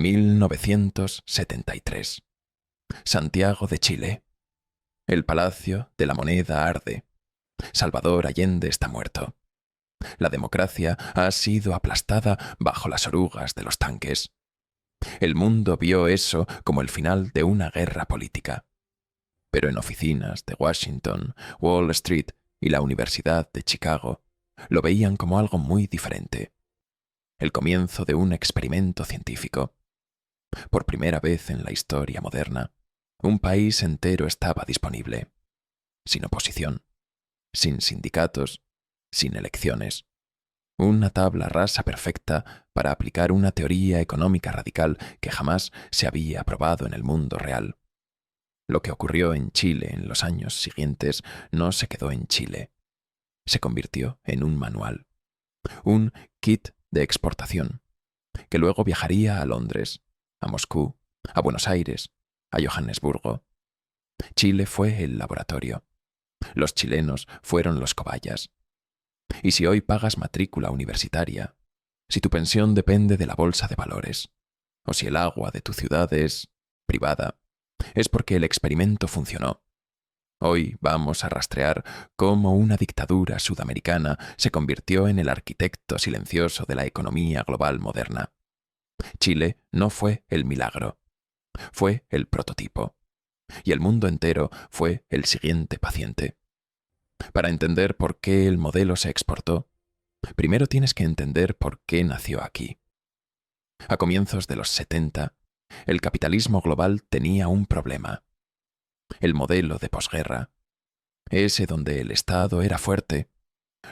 1973. Santiago de Chile. El Palacio de la Moneda arde. Salvador Allende está muerto. La democracia ha sido aplastada bajo las orugas de los tanques. El mundo vio eso como el final de una guerra política. Pero en oficinas de Washington, Wall Street y la Universidad de Chicago lo veían como algo muy diferente. El comienzo de un experimento científico. Por primera vez en la historia moderna, un país entero estaba disponible, sin oposición, sin sindicatos, sin elecciones. Una tabla rasa perfecta para aplicar una teoría económica radical que jamás se había probado en el mundo real. Lo que ocurrió en Chile en los años siguientes no se quedó en Chile. Se convirtió en un manual, un kit de exportación, que luego viajaría a Londres, a Moscú, a Buenos Aires, a Johannesburgo. Chile fue el laboratorio. Los chilenos fueron los cobayas. Y si hoy pagas matrícula universitaria, si tu pensión depende de la bolsa de valores, o si el agua de tu ciudad es privada, es porque el experimento funcionó. Hoy vamos a rastrear cómo una dictadura sudamericana se convirtió en el arquitecto silencioso de la economía global moderna. Chile no fue el milagro, fue el prototipo, y el mundo entero fue el siguiente paciente. Para entender por qué el modelo se exportó, primero tienes que entender por qué nació aquí. A comienzos de los 70, el capitalismo global tenía un problema. El modelo de posguerra, ese donde el Estado era fuerte,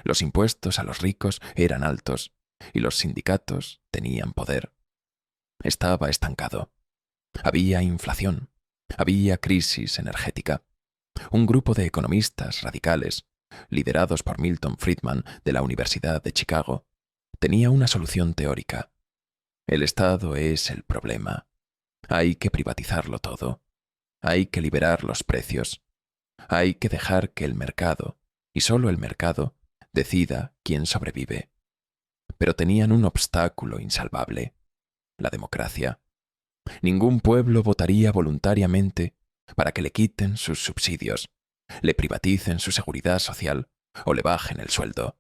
los impuestos a los ricos eran altos y los sindicatos tenían poder. Estaba estancado. Había inflación, había crisis energética. Un grupo de economistas radicales, liderados por Milton Friedman de la Universidad de Chicago, tenía una solución teórica. El Estado es el problema. Hay que privatizarlo todo. Hay que liberar los precios. Hay que dejar que el mercado, y solo el mercado, decida quién sobrevive. Pero tenían un obstáculo insalvable: la democracia. Ningún pueblo votaría voluntariamente para que le quiten sus subsidios, le privaticen su seguridad social o le bajen el sueldo.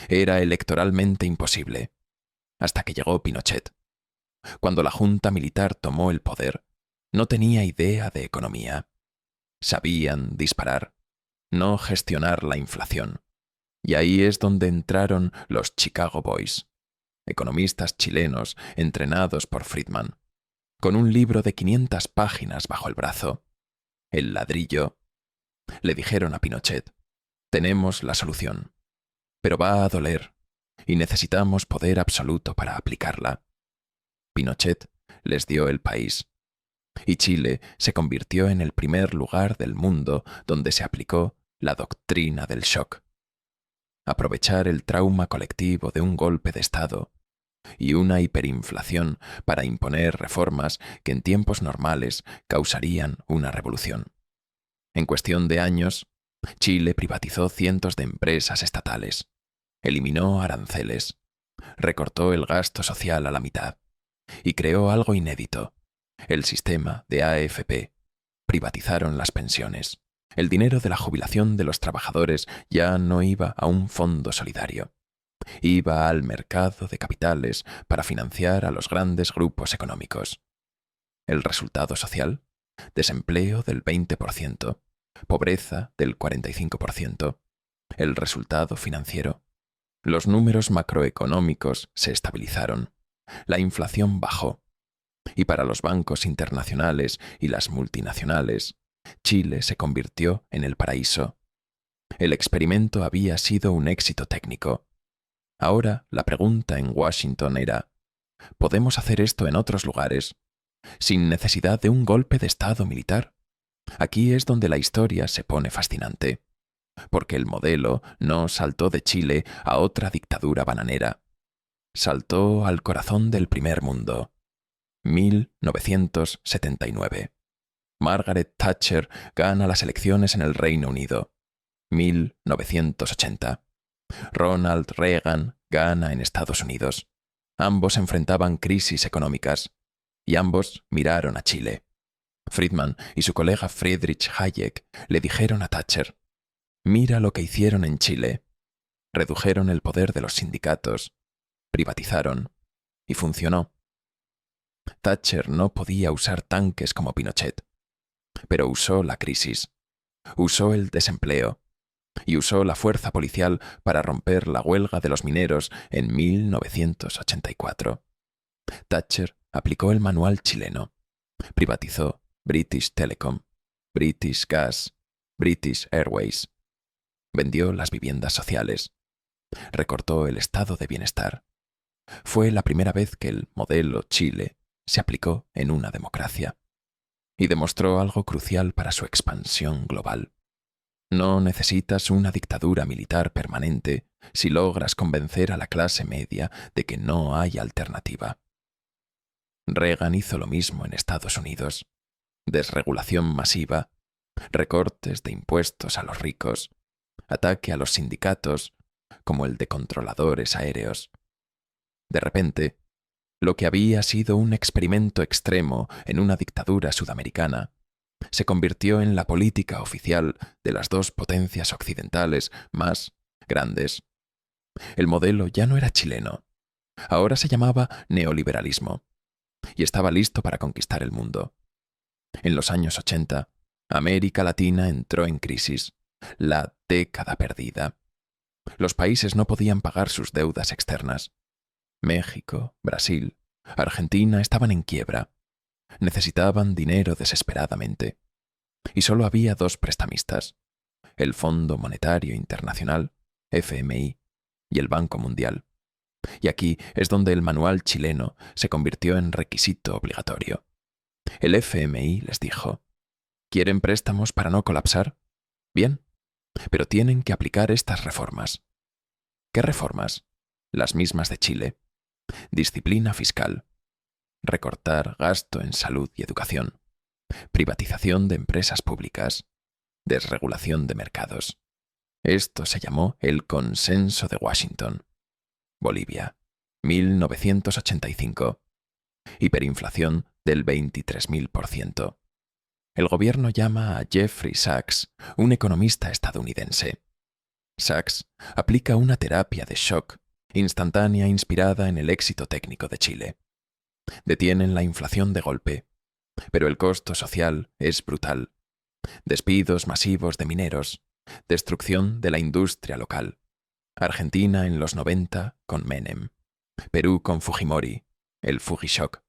Era electoralmente imposible, hasta que llegó Pinochet. Cuando la junta militar tomó el poder, no tenía idea de economía. Sabían disparar, no gestionar la inflación. Y ahí es donde entraron los Chicago Boys, economistas chilenos entrenados por Friedman, con un libro de 500 páginas bajo el brazo. El ladrillo. Le dijeron a Pinochet: tenemos la solución, pero va a doler y necesitamos poder absoluto para aplicarla. Pinochet les dio el país, y Chile se convirtió en el primer lugar del mundo donde se aplicó la doctrina del shock. Aprovechar el trauma colectivo de un golpe de Estado y una hiperinflación para imponer reformas que en tiempos normales causarían una revolución. En cuestión de años, Chile privatizó cientos de empresas estatales, eliminó aranceles, recortó el gasto social a la mitad y creó algo inédito: el sistema de AFP. Privatizaron las pensiones. El dinero de la jubilación de los trabajadores ya no iba a un fondo solidario. Iba al mercado de capitales para financiar a los grandes grupos económicos. El resultado social: desempleo del 20%, pobreza del 45%. El resultado financiero: los números macroeconómicos se estabilizaron, la inflación bajó. Y para los bancos internacionales y las multinacionales, Chile se convirtió en el paraíso. El experimento había sido un éxito técnico. Ahora la pregunta en Washington era: ¿podemos hacer esto en otros lugares, sin necesidad de un golpe de Estado militar? Aquí es donde la historia se pone fascinante, porque el modelo no saltó de Chile a otra dictadura bananera. Saltó al corazón del primer mundo. 1979. Margaret Thatcher gana las elecciones en el Reino Unido. 1980. Ronald Reagan gana en Estados Unidos. Ambos enfrentaban crisis económicas. y ambos miraron a Chile. Friedman y su colega Friedrich Hayek le dijeron a Thatcher: «Mira lo que hicieron en Chile. Redujeron el poder de los sindicatos, privatizaron, y funcionó». Thatcher no podía usar tanques como Pinochet, pero usó la crisis, usó el desempleo y usó la fuerza policial para romper la huelga de los mineros en 1984. Thatcher aplicó el manual chileno, privatizó British Telecom, British Gas, British Airways, vendió las viviendas sociales, recortó el estado de bienestar. Fue la primera vez que el modelo Chile se aplicó en una democracia y demostró algo crucial para su expansión global. No necesitas una dictadura militar permanente si logras convencer a la clase media de que no hay alternativa. Reagan hizo lo mismo en Estados Unidos. Desregulación masiva, recortes de impuestos a los ricos, ataque a los sindicatos, como el de controladores aéreos. De repente, lo que había sido un experimento extremo en una dictadura sudamericana se convirtió en la política oficial de las dos potencias occidentales más grandes. El modelo ya no era chileno, ahora se llamaba neoliberalismo, y estaba listo para conquistar el mundo. En los años 80, América Latina entró en crisis, la década perdida. Los países no podían pagar sus deudas externas. México, Brasil, Argentina estaban en quiebra. Necesitaban dinero desesperadamente. Y solo había dos prestamistas: el Fondo Monetario Internacional, FMI, y el Banco Mundial. Y aquí es donde el manual chileno se convirtió en requisito obligatorio. El FMI les dijo: ¿quieren préstamos para no colapsar? Bien, pero tienen que aplicar estas reformas. ¿Qué reformas? Las mismas de Chile. Disciplina fiscal. Recortar gasto en salud y educación. Privatización de empresas públicas. Desregulación de mercados. Esto se llamó el Consenso de Washington. Bolivia, 1985. Hiperinflación del 23.000%. El gobierno llama a Jeffrey Sachs, un economista estadounidense. Sachs aplica una terapia de shock instantánea inspirada en el éxito técnico de Chile. Detienen la inflación de golpe, pero el costo social es brutal. Despidos masivos de mineros, destrucción de la industria local. Argentina en los 90 con Menem, Perú con Fujimori, el Fugishock,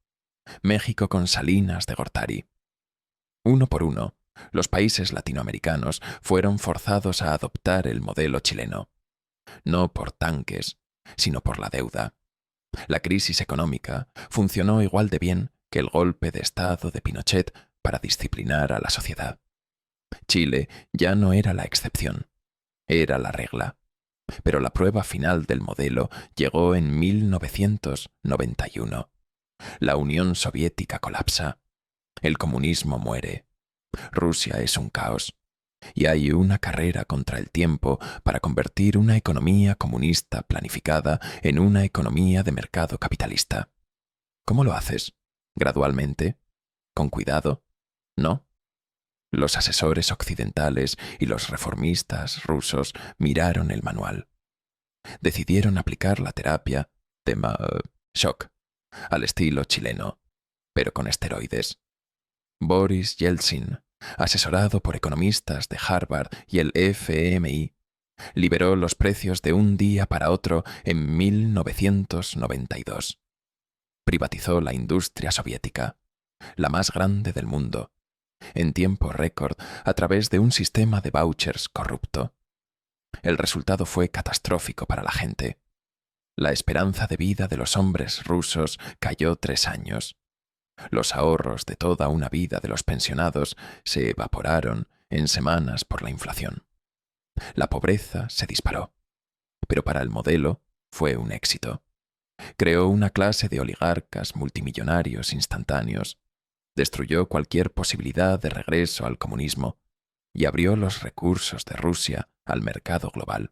México con Salinas de Gortari. Uno por uno, los países latinoamericanos fueron forzados a adoptar el modelo chileno, no por tanques, sino por la deuda. La crisis económica funcionó igual de bien que el golpe de Estado de Pinochet para disciplinar a la sociedad. Chile ya no era la excepción, era la regla. Pero la prueba final del modelo llegó en 1991. La Unión Soviética colapsa. El comunismo muere. Rusia es un caos. Y hay una carrera contra el tiempo para convertir una economía comunista planificada en una economía de mercado capitalista. ¿Cómo lo haces? ¿Gradualmente? ¿Con cuidado? ¿No? Los asesores occidentales y los reformistas rusos miraron el manual. Decidieron aplicar la terapia de shock al estilo chileno, pero con esteroides. Boris Yeltsin, asesorado por economistas de Harvard y el FMI, liberó los precios de un día para otro en 1992. Privatizó la industria soviética, la más grande del mundo, en tiempo récord a través de un sistema de vouchers corrupto. El resultado fue catastrófico para la gente. La esperanza de vida de los hombres rusos cayó 3 años. Los ahorros de toda una vida de los pensionados se evaporaron en semanas por la inflación. La pobreza se disparó, pero para el modelo fue un éxito. Creó una clase de oligarcas multimillonarios instantáneos, destruyó cualquier posibilidad de regreso al comunismo y abrió los recursos de Rusia al mercado global.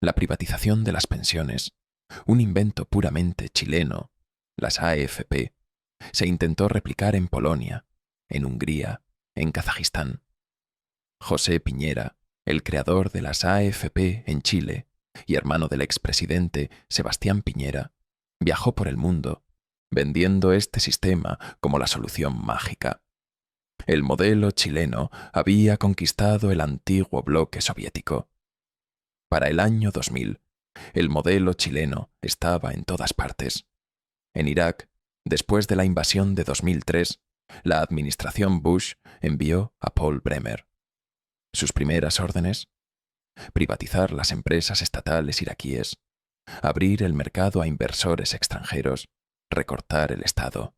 La privatización de las pensiones, un invento puramente chileno, las AFP, Se intentó replicar en Polonia, en Hungría, en Kazajistán. José Piñera, el creador de las AFP en Chile y hermano del expresidente Sebastián Piñera, viajó por el mundo, vendiendo este sistema como la solución mágica. El modelo chileno había conquistado el antiguo bloque soviético. Para el año 2000, el modelo chileno estaba en todas partes. En Irak, después de la invasión de 2003, la administración Bush envió a Paul Bremer. Sus primeras órdenes: privatizar las empresas estatales iraquíes, abrir el mercado a inversores extranjeros, recortar el Estado.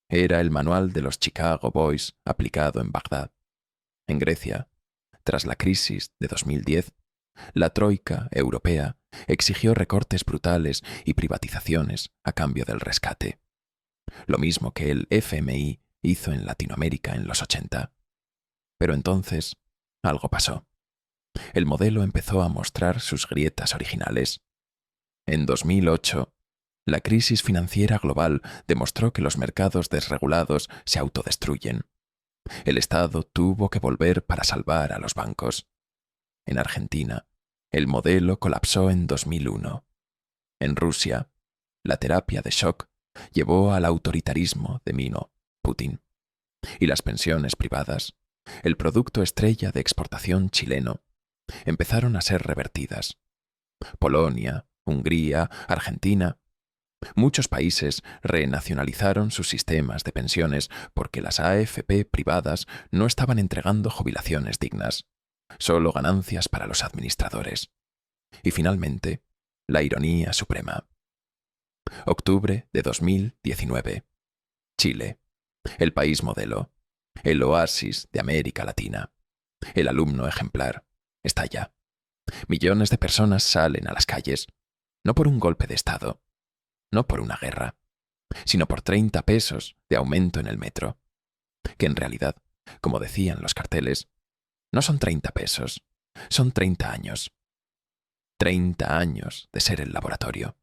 Era el manual de los Chicago Boys aplicado en Bagdad. En Grecia, tras la crisis de 2010, la troika europea exigió recortes brutales y privatizaciones a cambio del rescate. Lo mismo que el FMI hizo en Latinoamérica en los 80. Pero entonces, algo pasó. El modelo empezó a mostrar sus grietas originales. En 2008, la crisis financiera global demostró que los mercados desregulados se autodestruyen. El Estado tuvo que volver para salvar a los bancos. En Argentina, el modelo colapsó en 2001. En Rusia, la terapia de shock llevó al autoritarismo de Mino, Putin. Y las pensiones privadas, el producto estrella de exportación chileno, empezaron a ser revertidas. Polonia, Hungría, Argentina. Muchos países renacionalizaron sus sistemas de pensiones porque las AFP privadas no estaban entregando jubilaciones dignas, solo ganancias para los administradores. Y finalmente, la ironía suprema. Octubre de 2019. Chile, el país modelo, el oasis de América Latina, el alumno ejemplar, estalla. Millones de personas salen a las calles, no por un golpe de Estado, no por una guerra, sino por 30 pesos de aumento en el metro, que en realidad, como decían los carteles, no son 30 pesos, son 30 años. 30 años de ser el laboratorio,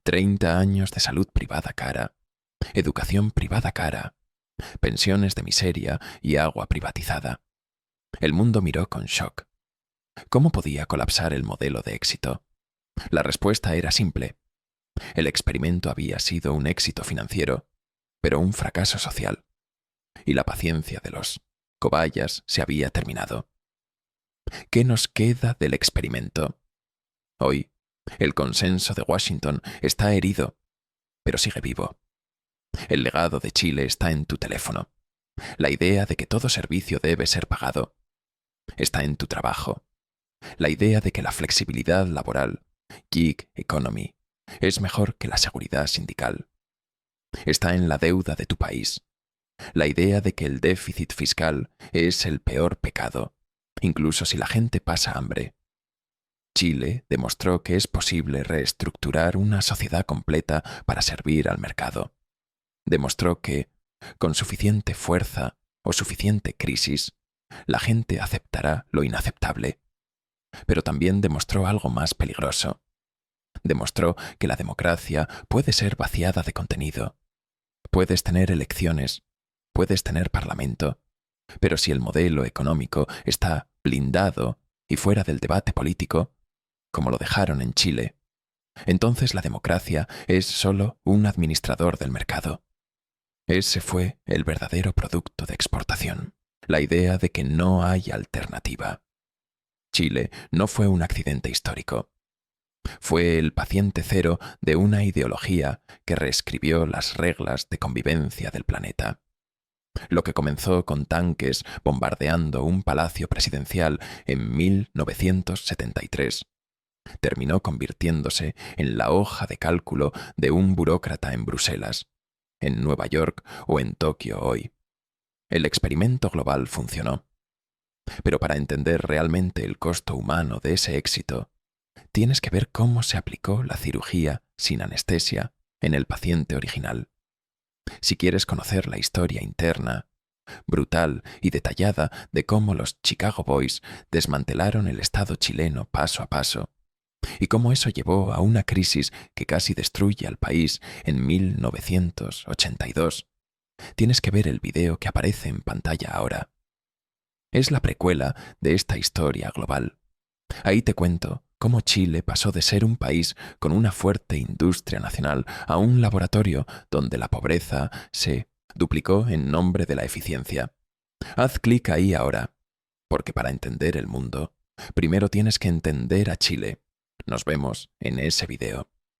30 años de salud privada cara, educación privada cara, pensiones de miseria y agua privatizada. El mundo miró con shock. ¿Cómo podía colapsar el modelo de éxito? La respuesta era simple. El experimento había sido un éxito financiero, pero un fracaso social. Y la paciencia de los cobayas se había terminado. ¿Qué nos queda del experimento? Hoy, el consenso de Washington está herido, pero sigue vivo. El legado de Chile está en tu teléfono. La idea de que todo servicio debe ser pagado está en tu trabajo. La idea de que la flexibilidad laboral, gig economy, es mejor que la seguridad sindical. Está en la deuda de tu país. La idea de que el déficit fiscal es el peor pecado, incluso si la gente pasa hambre. Chile demostró que es posible reestructurar una sociedad completa para servir al mercado. Demostró que, con suficiente fuerza o suficiente crisis, la gente aceptará lo inaceptable. Pero también demostró algo más peligroso. Demostró que la democracia puede ser vaciada de contenido. Puedes tener elecciones, puedes tener parlamento, pero si el modelo económico está blindado y fuera del debate político, como lo dejaron en Chile, entonces la democracia es solo un administrador del mercado. Ese fue el verdadero producto de exportación, la idea de que no hay alternativa. Chile no fue un accidente histórico. Fue el paciente cero de una ideología que reescribió las reglas de convivencia del planeta. Lo que comenzó con tanques bombardeando un palacio presidencial en 1973, terminó convirtiéndose en la hoja de cálculo de un burócrata en Bruselas, en Nueva York o en Tokio hoy. El experimento global funcionó. Pero para entender realmente el costo humano de ese éxito, tienes que ver cómo se aplicó la cirugía sin anestesia en el paciente original. Si quieres conocer la historia interna, brutal y detallada de cómo los Chicago Boys desmantelaron el Estado chileno paso a paso, y cómo eso llevó a una crisis que casi destruye al país en 1982. Tienes que ver el video que aparece en pantalla ahora. Es la precuela de esta historia global. Ahí te cuento cómo Chile pasó de ser un país con una fuerte industria nacional a un laboratorio donde la pobreza se duplicó en nombre de la eficiencia. Haz clic ahí ahora, porque para entender el mundo, primero tienes que entender a Chile. Nos vemos en ese video.